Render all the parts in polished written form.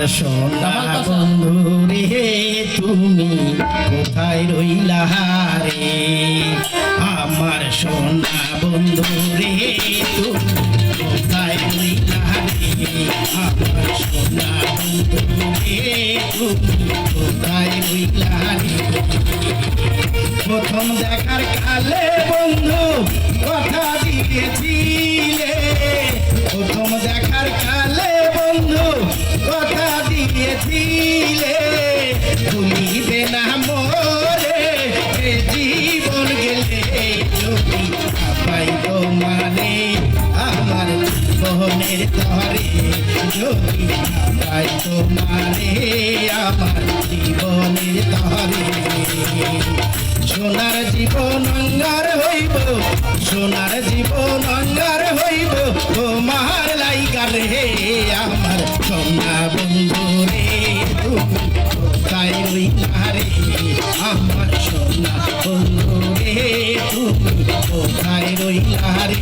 সোনা বন্ধু রে তুমি কোথায় রইলা রে, আমার সোনা বন্ধু রে তুমি কোথায় রইলা রে, আমার সোনা বন্ধু রে তুমি কোথায় রইলা রে। প্রথম দেখার কালে বন্ধু কথা দিয়েছিলে, প্রথম দেখার কালে বন্ধু কথা দিয়েছিলে, ভুলিবে না মোরে এ জীবন গেলে যদি পাই তোমারে আমার জীবনের তরে, যদি পাই তোমারে আমার জীবনের তরে। সোনার জীবন অঙ্গার হইব, সোনার জীবন অঙ্গার হইব তোমার লাইগা রে, আমার সোনা বন্ধু রে তুমি কোথায় রইলা রে, আমার সোনা বন্ধু রে তুমি কোথায় রইলা রে।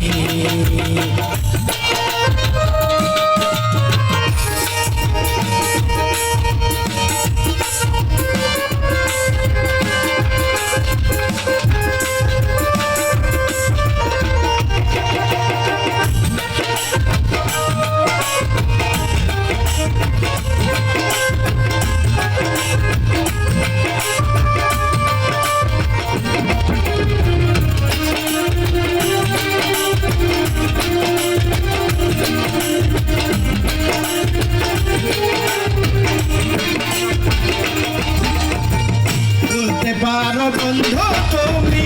ভুলতে পারো বন্ধু তুমি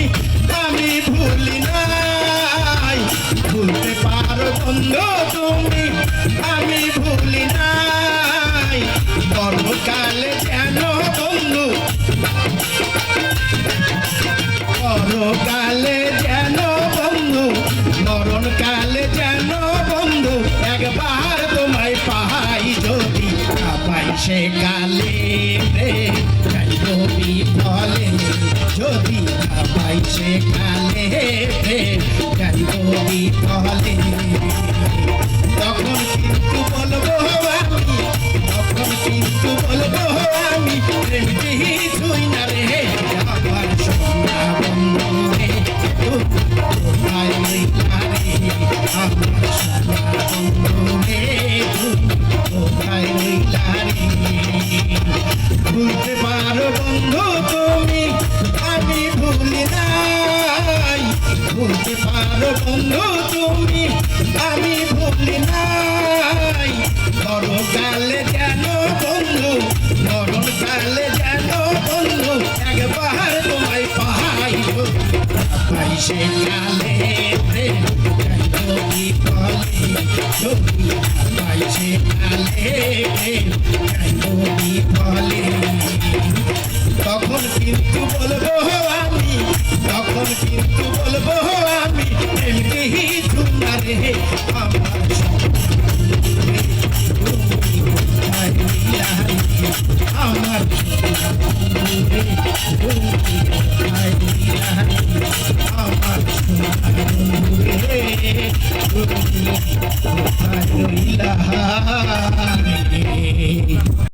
আমি ভুলি নাই, ভুলতে পারো বন্ধু তুমি আমি ভুলি নাই, পরকালে যেন বন্ধু, পরকালে যেন বন্ধু, মরণকালে যেন বন্ধু একবার তোমায় পাই, যদি পাই সে কালে যাইব বিফলে, যদি পাই সে কালে যাইব বিফলে। তখন কিন্তু বলবো আমি, তখন কিন্তু বলবো আমি প্রেম কিছুই না রে, আমার সোনা বন্ধু রে তুমি কোথায় রইলা রে, আমার সোনা বন্ধু রে তুমি কোথায় রইলা রে। ভুলতে পারো বন্ধু তুমি আমি ভুলি নাই, ভুলতে পারো বন্ধু তুমি আমি ভুলি নাই, মরণকালে যেন বন্ধু, মরণকালে যেন বন্ধু একবার তোমায় পাই, পাই সে কালে যাইব বিফলে, যদি পাই সে কালে যাইব বিফলে। তখন কিন্তু বলবো আমি, তখন কিন্তু বলবো আমি এমনি তুমি রে, আমার আমার